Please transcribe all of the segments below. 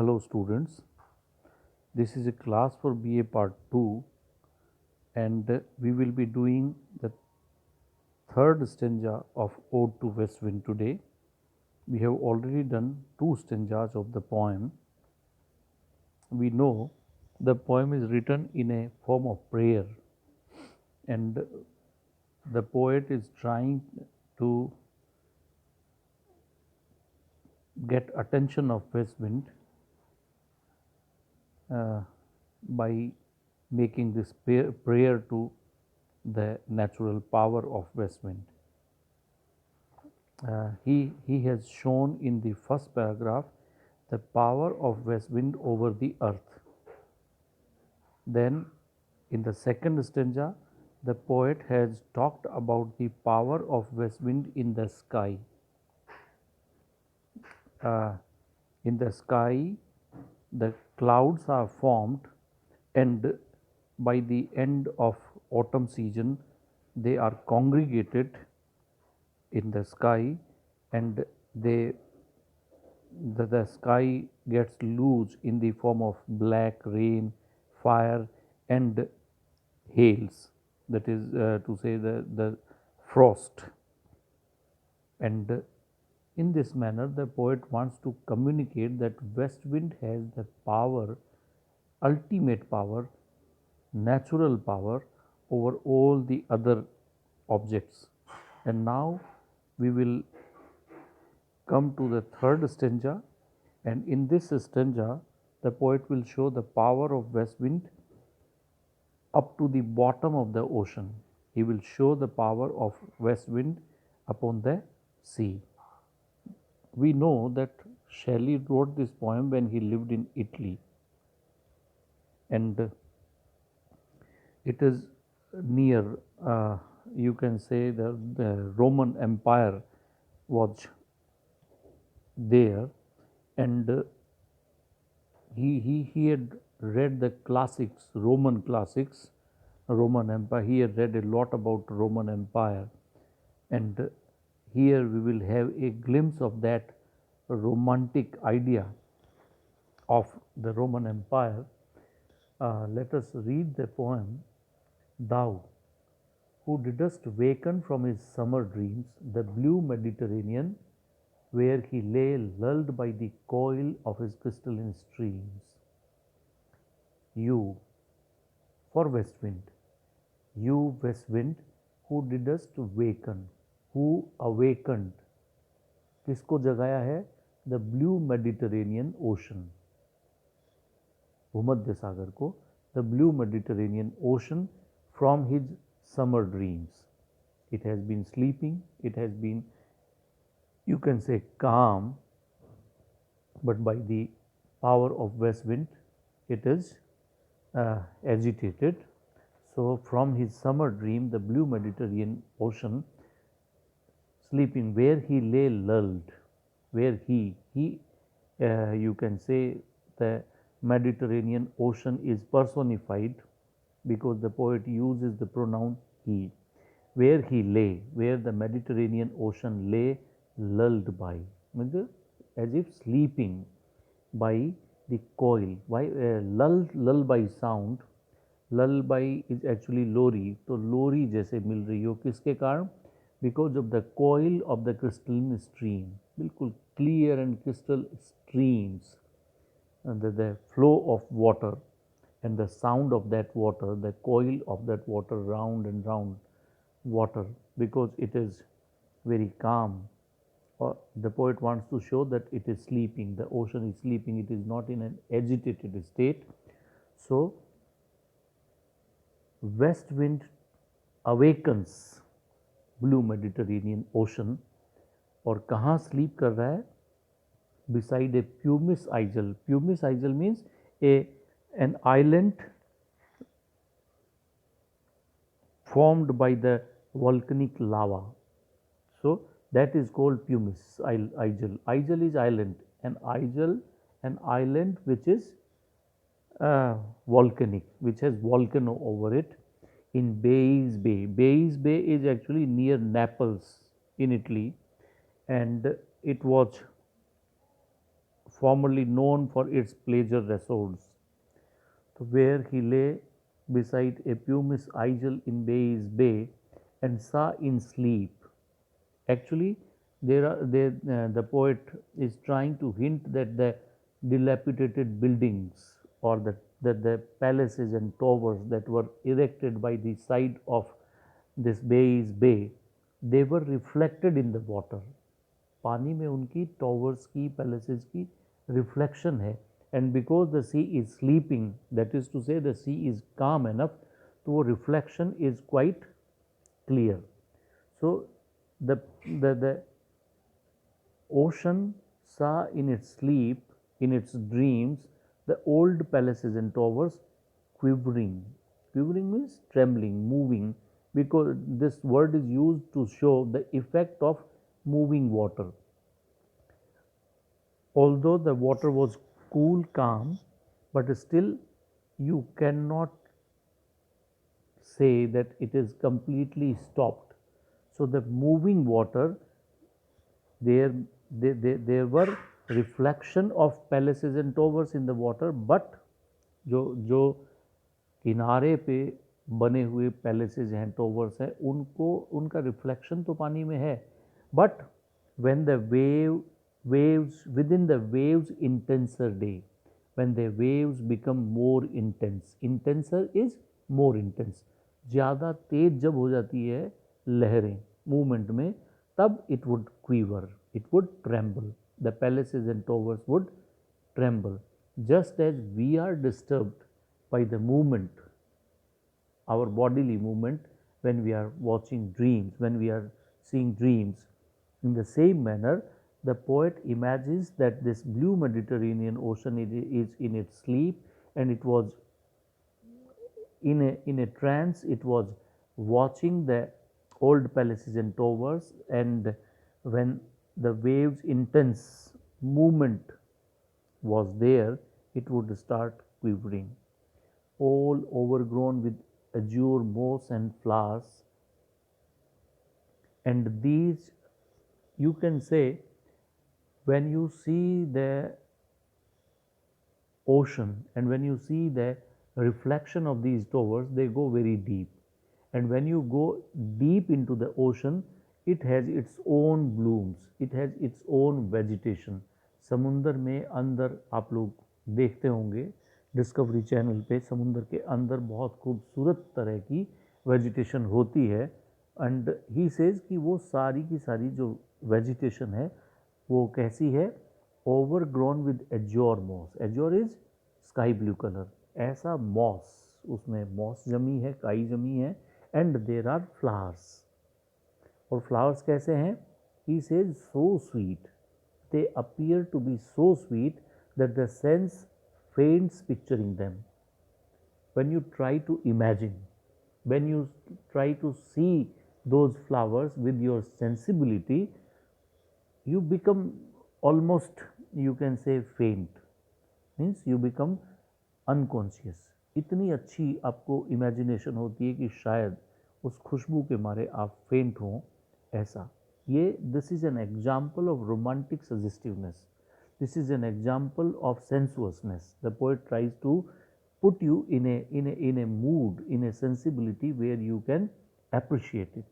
Hello students, this is a class for BA part 2 and we will be doing the third stanza of Ode to West Wind today. We have already done two stanzas of the poem. We know the poem is written in a form of prayer and the poet is trying to get attention of West Wind by making this prayer to the natural power of West Wind. He has shown in the first paragraph the power of West Wind over the earth. Then in the second stanza, the poet has talked about the power of West Wind in the sky. In the sky, the clouds are formed, and by the end of autumn season, they are congregated in the sky, and the sky gets loose in the form of black rain, fire, and hails. That is to say, the frost. And in this manner, the poet wants to communicate that West Wind has the power, ultimate power, natural power over all the other objects. And now we will come to the third stanza, and in this stanza, the poet will show the power of West Wind up to the bottom of the ocean. He will show the power of West Wind upon the sea. We know that Shelley wrote this poem when he lived in Italy, and it is near, you can say, the Roman Empire was there, and he had read the classics, Roman classics, Roman Empire. He had read a lot about Roman Empire, and here we will have a glimpse of that romantic idea of the Roman Empire. Let us read the poem. Thou, who didst waken from his summer dreams the blue Mediterranean, where he lay lulled by the coil of his crystalline streams. You, for West Wind, you West Wind, who didst waken, who awakened, किसको जगाया है? The blue Mediterranean ocean, भूमध्य सागर को, the blue Mediterranean ocean from his summer dreams. It has been sleeping, it has been, you can say, calm, but by the power of West Wind, it is agitated. So, from his summer dream, the blue Mediterranean ocean, sleeping, where he lay lulled, where you can say, the Mediterranean ocean is personified because the poet uses the pronoun he. Where he lay, where the Mediterranean ocean lay lulled by, as if sleeping by the coil. Why lullaby sound? Lullaby is actually lori. तो लोरी जैसे मिल रही हो किसके कारण? Because of the coil of the crystalline stream. बिल्कुल clear and crystal streams, and the flow of water and the sound of that water, the coil of that water, round and round water, because it is very calm. The poet wants to show that it is sleeping, the ocean is sleeping, it is not in an agitated state. So, West Wind awakens blue Mediterranean ocean. और कहाँ sleep कर रहा है? Beside a pumice isle. Pumice isle means an island formed by the volcanic lava. So, that is called pumice isle. Isle is island. An island which is volcanic, which has volcano over it, in Baies Bay. Baies Bay is actually near Naples in Italy, and it was formerly known for its pleasure resorts. So where he lay beside a pumice isle in Bayes Bay and saw in sleep. Actually, the poet is trying to hint that the dilapidated buildings or the palaces and towers that were erected by the side of this Bayes Bay, they were reflected in the water. पानी में उनकी towers की palaces की reflection है and because the sea is sleeping that is to say the sea is calm enough तो वो reflection is quite clear so the ocean saw in its sleep, in its dreams, the old palaces and towers quivering. Quivering means trembling, moving, because this word is used to show the effect of moving water. Although the water was cool, calm, but still you cannot say that it is completely stopped. So the moving water, there were reflection of palaces and towers in the water, but जो किनारे पे बने हुए palaces हैं towards हैं उनको उनका reflection तो पानी में है but when the waves within the waves intenser day when the waves become more intenser is more intense ज़्यादा तेज जब हो जाती है लहरें मूवमेंट में तब it would quiver, it would tremble, the palaces and towers would tremble, just as we are disturbed by the movement, our bodily movement when we are watching dreams, when we are seeing dreams. In the same manner, the poet imagines that this blue Mediterranean Ocean is in its sleep and it was in a trance, it was watching the old palaces and towers, and when the waves' intense movement was there, it would start quivering. All overgrown with azure moss and flowers, and these you can say when you see the ocean and when you see the reflection of these towers, they go very deep. And when you go deep into the ocean, it has its own blooms, it has its own vegetation. समुंदर में अंदर आप लोग देखते होंगे discovery channel पे समुंदर के अंदर बहुत खूबसूरत तरह की वेजिटेशन होती है एंड ही सेज कि वो सारी की सारी जो वेजिटेशन है वो कैसी है overgrown with azure moss azure is sky blue colour ऐसा मॉस उसमें मॉस जमी है काई जमी है एंड देर आर फ्लावर्स और फ्लावर्स कैसे हैं he says so sweet they appear to be so sweet that the sense faints picturing them. When you try to imagine, when you try to see those flowers with your sensibility, you become almost, you can say, faint. Means you become unconscious. इतनी अच्छी आपको imagination होती है कि शायद उस खुशबू के मारे आप फेंट हों ऐसा ये this is an example of romantic suggestiveness. This is an example of sensuousness. The poet tries to put you in a mood, in a sensibility where you can appreciate it.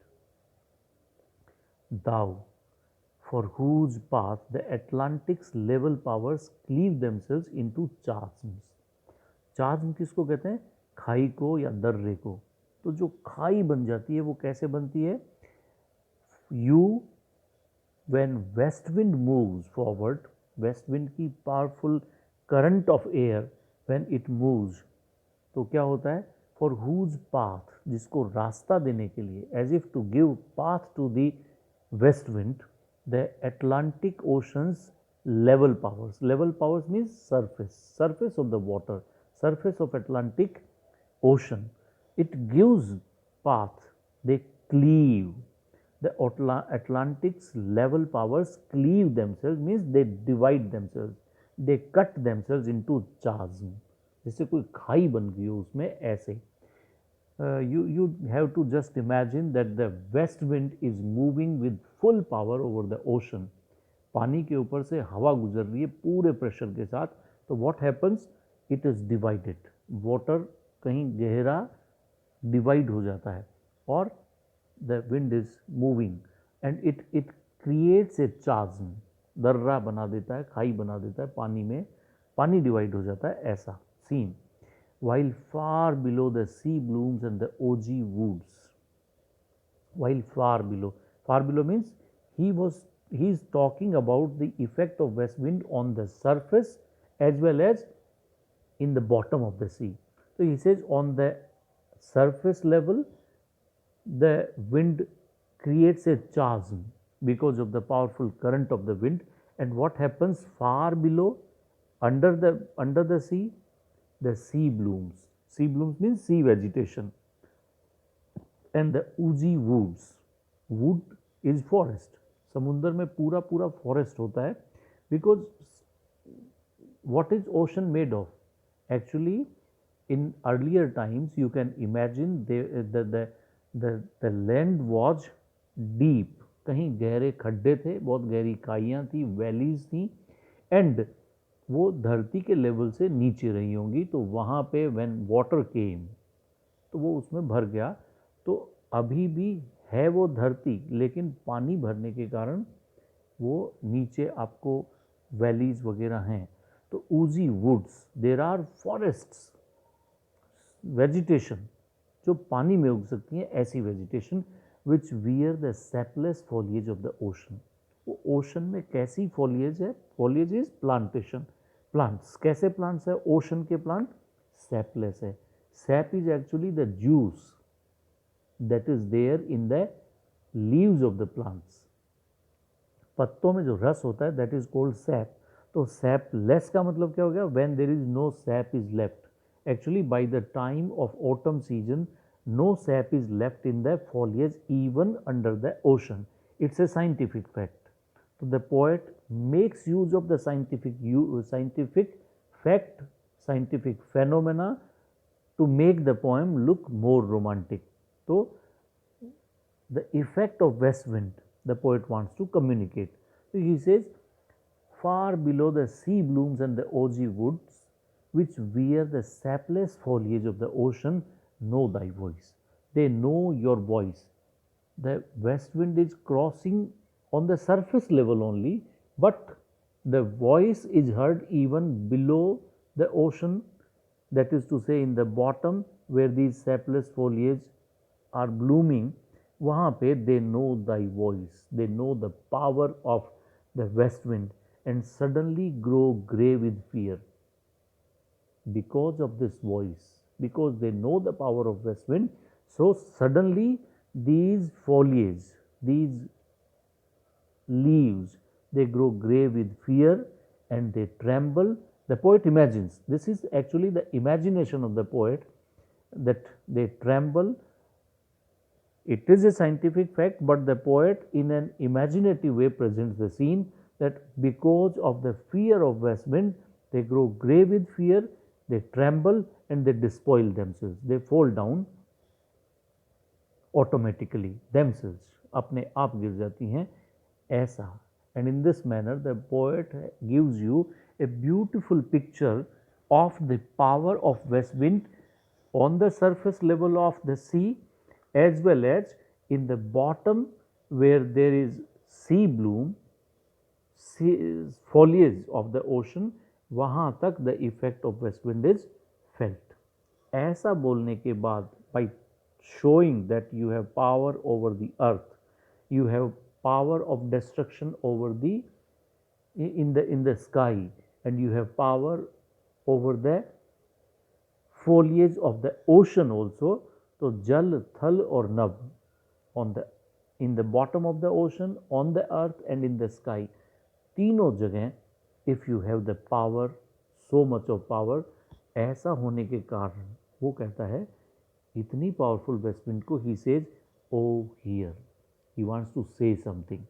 Thou, for whose path the Atlantic's level powers cleave themselves into chasms. चास्म किसको कहते हैं खाई को या दर्रे को. तो जो खाई बन जाती है वो कैसे बनती है You, when west wind moves forward, west wind की powerful current of air when it moves तो क्या होता है फॉर हुज पाथ जिसको रास्ता देने के लिए as if to give path to the west wind the Atlantic oceans level powers means surface of the water, surface of Atlantic ocean, it gives path, they cleave. The Atlantic's level powers cleave themselves means they divide themselves, they cut themselves into chasm. जैसे कोई खाई बन गई हो उसमें ऐसे. You have to just imagine that the west wind is moving with full power over the ocean पानी के ऊपर से हवा गुजर रही है पूरे प्रेशर के साथ, तो what happens, it is divided, water कहीं गहरा डिवाइड हो जाता है और the wind is moving and it creates a chasm, दर्रा बना देता है, खाई बना देता है पानी में, पानी डिवाइड हो जाता है ऐसा scene. While far below the sea blooms and the OG woods. While far below means he is talking about the effect of west wind on the surface as well as in the bottom of the sea. So he says on the surface level the wind creates a chasm because of the powerful current of the wind, and what happens far below under the sea, the sea blooms. Sea blooms means sea vegetation. And the oozy woods. Wood is forest. समुद्र में पूरा पूरा forest होता है. Because what is ocean made of? Actually, in earlier times, you can imagine the land was deep. कहीं गहरे खड्डे थे, बहुत गहरी खाइयाँ थी, वैलीज थी, एंड वो धरती के लेवल से नीचे रही होंगी. तो वहाँ पे व्हेन वाटर केम तो वो उसमें भर गया. तो अभी भी है वो धरती, लेकिन पानी भरने के कारण वो नीचे आपको वैलीज वगैरह हैं. तो oozy woods, there are forests, vegetation जो पानी में उग सकती हैं, ऐसी vegetation which wear the sapless foliage of the ocean. वो ओशन में कैसी फॉलिएज है? Foliage is plantation, plants. कैसे प्लांट्स है ओशन के प्लांट? सैपलेस है. Sap is actually the juice that is there in the leaves of the plants. पत्तों में जो रस होता है दैट इज कॉल्ड सैप. तो सैप लेस का मतलब क्या हो गया? When there is no sap is left. Actually by the time of autumn season no sap is left in the foliage even under the ocean. It's a scientific fact. So the poet makes use of the scientific fact, scientific phenomena to make the poem look more romantic. So the effect of west wind the poet wants to communicate. So he says, far below the sea blooms and the ogee woods, which wear the sapless foliage of the ocean, know thy voice. They know your voice. The west wind is crossing on the surface level only, but the voice is heard even below the ocean, that is to say in the bottom where these sapless foliage are blooming. वहाँ पे they know thy voice, they know the power of the west wind, and suddenly grow grey with fear because of this voice, because they know the power of west wind. So suddenly these foliage, these leaves, they grow grey with fear and they tremble. The poet imagines, this is actually the imagination of the poet, that they tremble. It is a scientific fact, but the poet in an imaginative way presents the scene that because of the fear of west wind, they grow grey with fear, they tremble and they despoil themselves. They fall down automatically themselves, अपने आप गिर जाती हैं ऐसा. And in this manner the poet gives you a beautiful picture of the power of west wind on the surface level of the sea as well as in the bottom where there is sea bloom, foliage of the ocean, वहाँ तक the effect of west wind is felt. ऐसा बोलने के बाद, by showing that you have power over the earth, you have power of destruction over the in the sky, and you have power over the foliage of the ocean also. So jal, thal or nab, on the in the bottom of the ocean, on the earth and in the sky, तीनों जगह if you have the power, so much of power, ऐसा होने के कारण वो कहता है इतनी पावरफुल वेस्ट विंड को, he says, oh here, he wants to say something.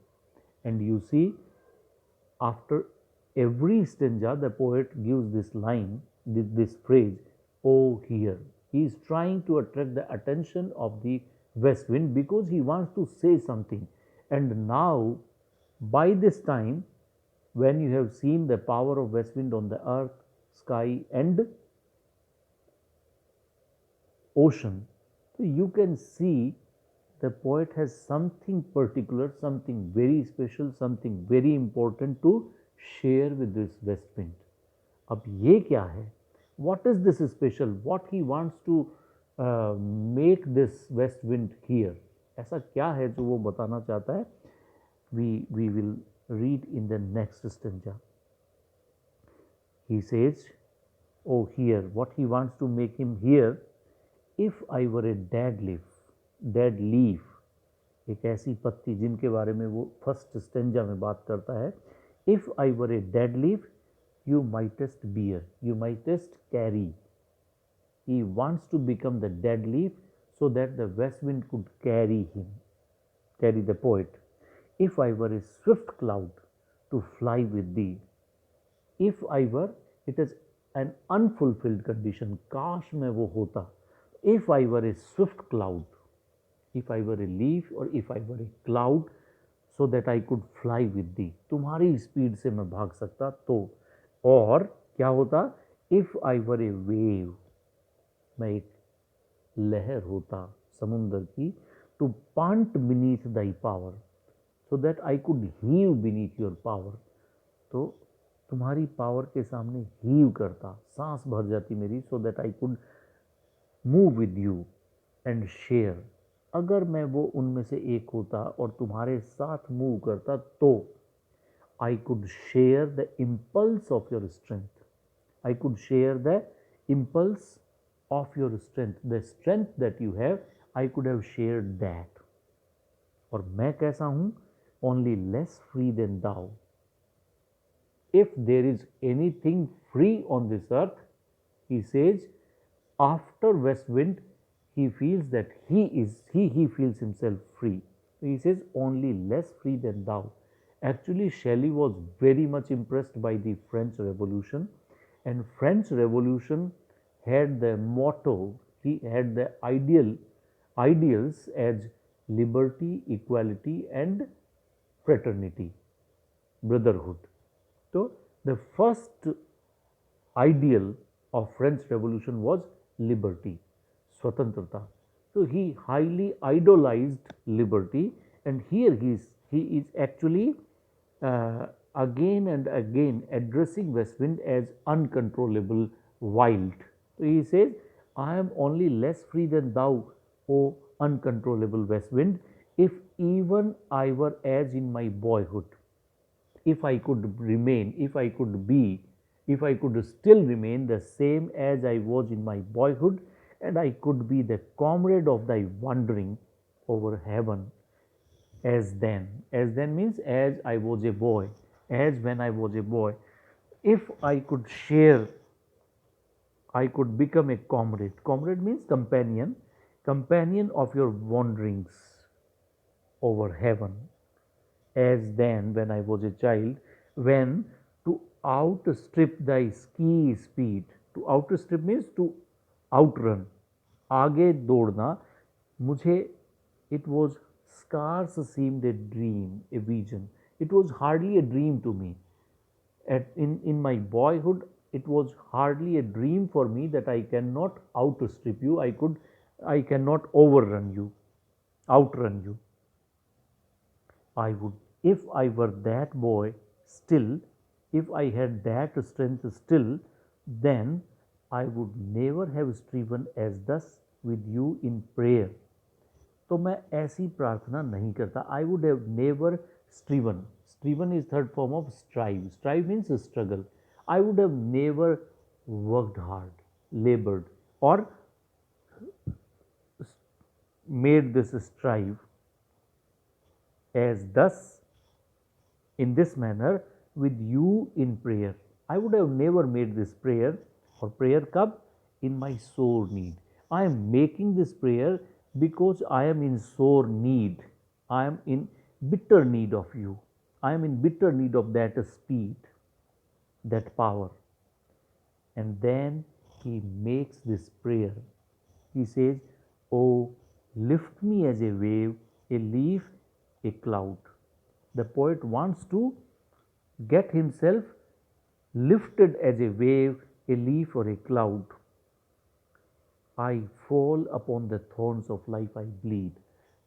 And you see, after every stanza the poet gives this line, this phrase, oh here. He is trying to attract the attention of the west wind because he wants to say something. And now by this time when you have seen the power of west wind on the earth, sky, and ocean, so you can see the poet has something particular, something very special, something very important to share with this west wind. अब ये क्या है? What is this special? What he wants to make this west wind here? ऐसा क्या है जो वो बताना चाहता है? We will read in the next stanza. He says, oh here, what he wants to make him here, if I were a dead leaf, एक ऐसी पत्ती जिनके बारे में वो फर्स्ट स्टेंजा में बात करता है. If I were a dead leaf, you mightest bear, you mightest carry. He wants to become the dead leaf so that the west wind could carry him, carry the poet. If I were a swift cloud to fly with thee. If I were, it is an unfulfilled condition. काश मैं वो होता. If I were a swift cloud, if I were a leaf or if I were a cloud, so that I could fly with thee. तुम्हारी speed से मैं भाग सकता तो. और क्या होता? If I were a wave, मैं एक लहर होता समुद्र की. To pant beneath thy power, so that I could heave beneath your power. तो तुम्हारी पावर के सामने हीव करता, सांस भर जाती मेरी, so that I could move with you and share. अगर मैं वो उनमें से एक होता और तुम्हारे साथ मूव करता तो I could share the impulse of your strength. I could share the impulse of your strength. The strength that you have, I could have shared that. और मैं कैसा हूं? Only less free than thou. If there is anything free on this earth, he says, after west wind, he feels that he feels himself free. He says, only less free than thou. Actually, Shelley was very much impressed by the French Revolution, and French Revolution had the motto, he had the ideals as liberty, equality, and fraternity, brotherhood. So the first ideal of French Revolution was liberty, swatantrata. So he highly idolized liberty, and here he is actually again and again addressing west wind as uncontrollable wild. So he says, I am only less free than thou, O uncontrollable west wind, if even I were as in my boyhood. If I could remain, if I could be, if I could still remain the same as I was in my boyhood, and I could be the comrade of thy wandering over heaven as then. As then means as I was a boy, as when I was a boy. If I could share, I could become a comrade. Comrade means companion, companion of your wanderings over heaven. As then, when I was a child, when to outstrip thy ski speed. To outstrip means to outrun. आगे दौड़ना. मुझे, it was scarce seemed a dream, a vision. It was hardly a dream to me. In my boyhood, it was hardly a dream for me that I cannot outstrip you. I cannot overrun you, outrun you. I would, if I were that boy still, if I had that strength still, then I would never have striven as thus with you in prayer. तो मैं ऐसी प्रार्थना नहीं करता. I would have never striven. Striven is third form of strive. Strive means struggle. I would have never worked hard, labored, or made this strive as thus, in this manner, with you in prayer. I would have never made this prayer, or prayer kab? In my sore need. I am making this prayer because I am in sore need. I am in bitter need of you. I am in bitter need of that speed, that power. And then he makes this prayer. He says, oh, lift me as a wave, a leaf, a cloud. The poet wants to get himself lifted as a wave, a leaf, or a cloud. I fall upon the thorns of life, I bleed.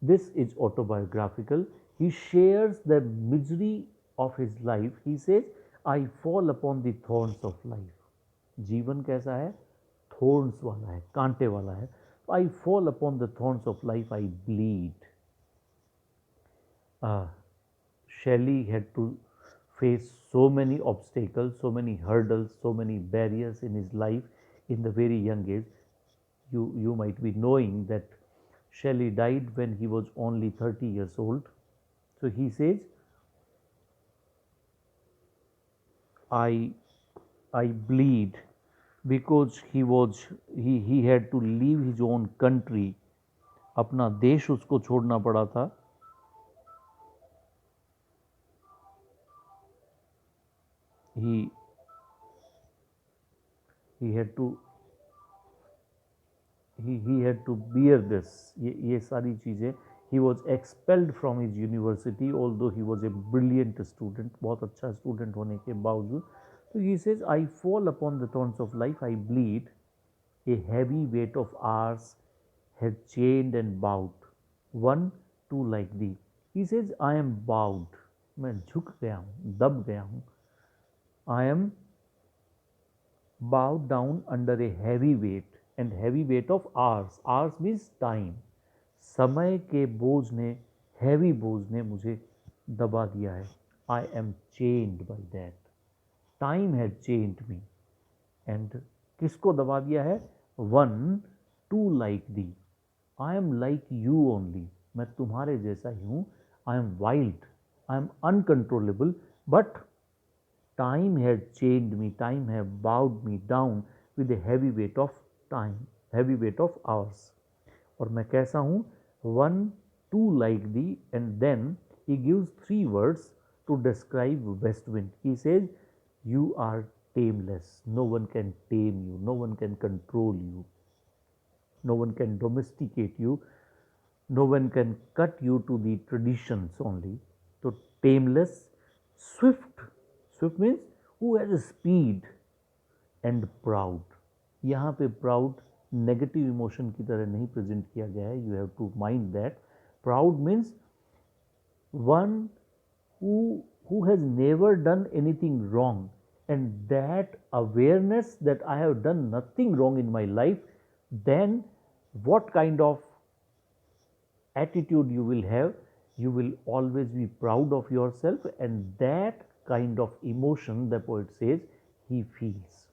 This is autobiographical. He shares the misery of his life. He says, I fall upon the thorns of life. जीवन कैसा है? Thorns वाला है, कांटे वाला है. I fall upon the thorns of life, I bleed. Uh, Shelley had to face so many obstacles, so many hurdles, so many barriers in his life in the very young age. You might be knowing that Shelley died when he was only 30 years old. So he says, I, I bleed because he had to leave his own country. अपना देश उसको छोड़ना पड़ा था. He had to he had to bear this. ये सारी चीज़ें. He was expelled from his university, although he was a brilliant student, बहुत अच्छा student होने के बावजूद. So he says, I fall upon the thorns of life, I bleed. A heavy weight of hours had chained and bowed. One, two like thee. He says, I am bowed. मैं झुक गया हूँ, दब गया हूँ. I am bowed down under a heavy weight, and heavy weight of hours. Hours means time. समय के बोझ ने, heavy बोझ ने मुझे दबा दिया है. I am chained by that. Time had chained me. And किसको दबा दिया है? One, two like thee. I am like you only. मैं तुम्हारे जैसा ही हूँ. I am wild. I am uncontrollable. But time had chained me. Time had bowed me down with a heavy weight of time, heavy weight of hours. और मैं कैसा हूँ? One, two like thee, and then he gives three words to describe west wind. He says, you are tameless. No one can tame you. No one can control you. No one can domesticate you. No one can cut you to the traditions only. So tameless, swift. Swift means who has a speed, and proud. यहाँ पे proud negative emotion की तरह नहीं present किया गया है. You have to mind that. Proud means one who has never done anything wrong, and that awareness that I have done nothing wrong in my life, then what kind of attitude you will have? You will always be proud of yourself, and that kind of emotion, the poet says, he feels.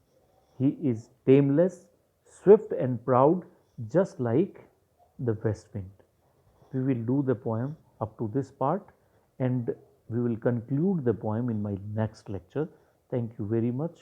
He is tameless, swift and proud, just like the west wind. We will do the poem up to this part, and we will conclude the poem in my next lecture. Thank you very much.